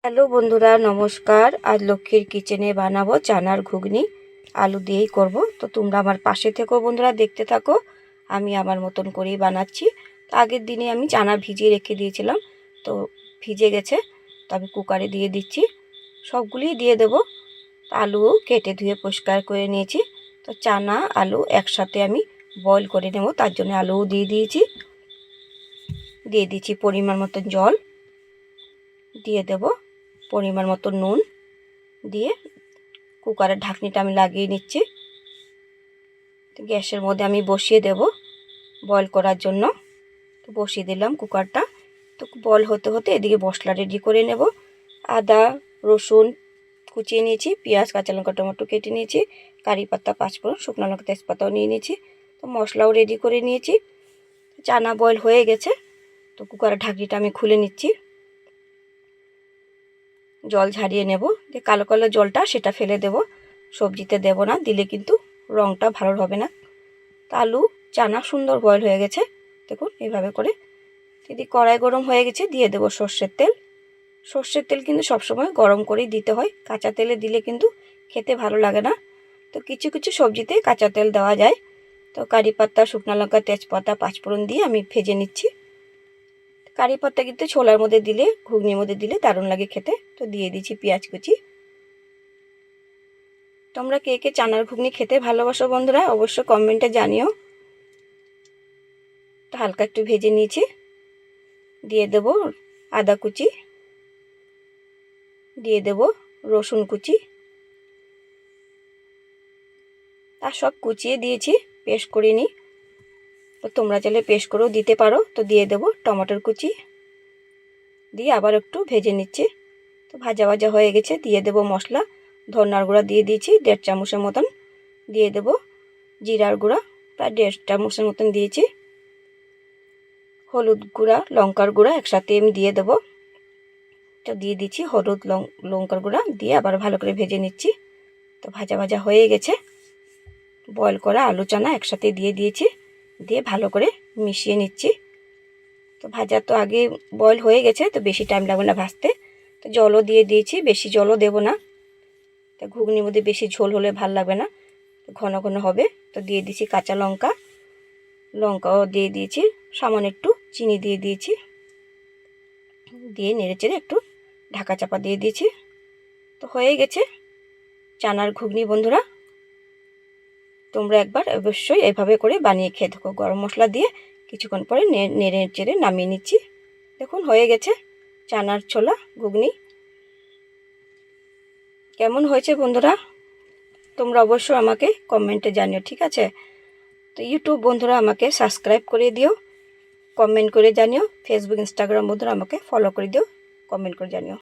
Hello বন্ধুরা, নমস্কার। আজ লক্ষ্মীর কিচেনে বানাবো চানার ঘুগনি, আলু দিয়েই করব। তো তোমরা আমার পাশে থেকো বন্ধুরা, দেখতে থাকো। আমি আমার মতন করেই বানাচ্ছি। তো আগের দিনে আমি চানা ভিজিয়ে রেখে দিয়েছিলাম, তো ভিজে গেছে। তো আমি কুকারে দিয়ে দিচ্ছি, সবগুলিই দিয়ে দেবো। আলুও কেটে ধুয়ে পরিষ্কার করে নিয়েছি। তো চানা আলু একসাথে আমি বয়েল করে নেব, তার জন্য আলুও দিয়ে দিচ্ছি পরিমাণ মতন জল, দিয়ে দেব পরিমাণ মতো নুন, দিয়ে কুকারের ঢাকনিটা আমি লাগিয়ে নিচ্ছি। গ্যাসের মধ্যে আমি বসিয়ে দেব বয়েল করার জন্য। তো বসিয়ে দিলাম কুকারটা। তো বয়েল হতে হতে এদিকে মশলা রেডি করে নেব। আদা রসুন কুচিয়ে নিয়েছি, পেঁয়াজ কাঁচা লঙ্কা টমেটো কেটে নিয়েছি, কারি পাতা পাঁচফোড়ন শুকনো লঙ্কা তেজপাতাও নিয়ে নিয়েছি। তো মশলাও রেডি করে নিয়েছি। চানা বয়েল হয়ে গেছে। তো কুকারের ঢাকনিটা আমি খুলে নিচ্ছি, জল ঝারিয়ে নেব। যে কালো কালো জলটা সেটা ফেলে দেব, সবজিতে দেব না, দিলে কিন্তু রঙটা ভালো হবে না। তো আলু চানা সুন্দর বয়েল হয়ে গেছে, দেখুন এইভাবে করে। যদি কড়াই গরম হয়ে গেছে, দিয়ে দেব সর্ষের তেল। সর্ষের তেল কিন্তু সবসময় গরম করেই দিতে হয়, কাঁচা তেলে দিলে কিন্তু খেতে ভালো লাগে না। তো কিছু কিছু সবজিতে কাঁচা তেল দেওয়া যায়। তো কারি পাতা শুকনো লঙ্কা তেজপাতা পাঁচফোড়ন দিয়ে আমি ভেজে নিচ্ছি। কারি পাতা কিন্তু ছোলার মধ্যে দিলে ঘুগনির মধ্যে দিলে দারুণ লাগে খেতে। তো দিয়ে দিচ্ছি পেঁয়াজ কুচি। তোমরা কে কে চানার ঘুগনি খেতে ভালোবাসো বন্ধুরা, অবশ্য কমেন্টে জানিও। তো হালকা একটু ভেজে নিয়েছি, দিয়ে দেব আদা কুচি, দিয়ে দেব রসুন কুচি, আর সব কুচিয়ে দিয়েছি, পেস্ট করে নিই। তো তোমরা চাইলে পেস্ট করেও দিতে পারো। তো দিয়ে দেব টমেটোর কুচি, দিয়ে আবার একটু ভেজে নিচ্ছি। তো ভাজা ভাজা হয়ে গেছে, দিয়ে দেব মশলা। ধনিয়ার গুঁড়া দিয়ে দিয়েছি 1.5 চামচের মতন, দিয়ে দেব জিরার গুঁড়া প্রায় 1.5 চামচের মতন দিয়েছি, হলুদ গুঁড়া লঙ্কার গুঁড়া একসাথে আমি দিয়ে দেব। তো দিয়ে দিচ্ছি হলুদ লঙ্কার গুঁড়া, দিয়ে আবার ভালো করে ভেজে নিচ্ছি। তো ভাজা ভাজা হয়ে গেছে। বয়েল করা আলু চানা একসাথে দিয়ে দিয়েছি, দিয়ে ভালো করে মিশিয়ে নিচ্ছি। তো ভাজা তো আগে বয়েল হয়ে গেছে, তো বেশি টাইম লাগবে না ভাজতে। তো জলও দিয়ে দিয়েছি, বেশি জলও দেব না। তো ঘুগনির মধ্যে বেশি ঝোল হলে ভাল লাগবে না, ঘন ঘন হবে। তো দিয়ে দিয়েছি কাঁচা লঙ্কাও দিয়ে দিয়েছি, সামান্য একটু চিনি দিয়ে দিয়েছি, দিয়ে নেড়েচেড়ে একটু ঢাকা চাপা দিয়ে দিয়েছি। তো হয়ে গেছে চানার ঘুগনি বন্ধুরা। তোমরা একবার অবশ্যই এভাবে করে বানিয়ে খেয়ে দেখো। গরম মশলা দিয়ে কিছুক্ষণ পরে নেড়ে চেড়ে নামিয়ে নিচ্ছি। দেখুন হয়ে গেছে চানার ছোলা ঘুগনি। কেমন হয়েছে বন্ধুরা, তোমরা অবশ্যই আমাকে কমেন্টে জানিও, ঠিক আছে? তো ইউটিউব বন্ধুরা আমাকে সাবস্ক্রাইব করে দিও, কমেন্ট করে জানিও। ফেসবুক ইনস্টাগ্রাম বন্ধুরা আমাকে ফলো করে দিও, কমেন্ট করে জানিও।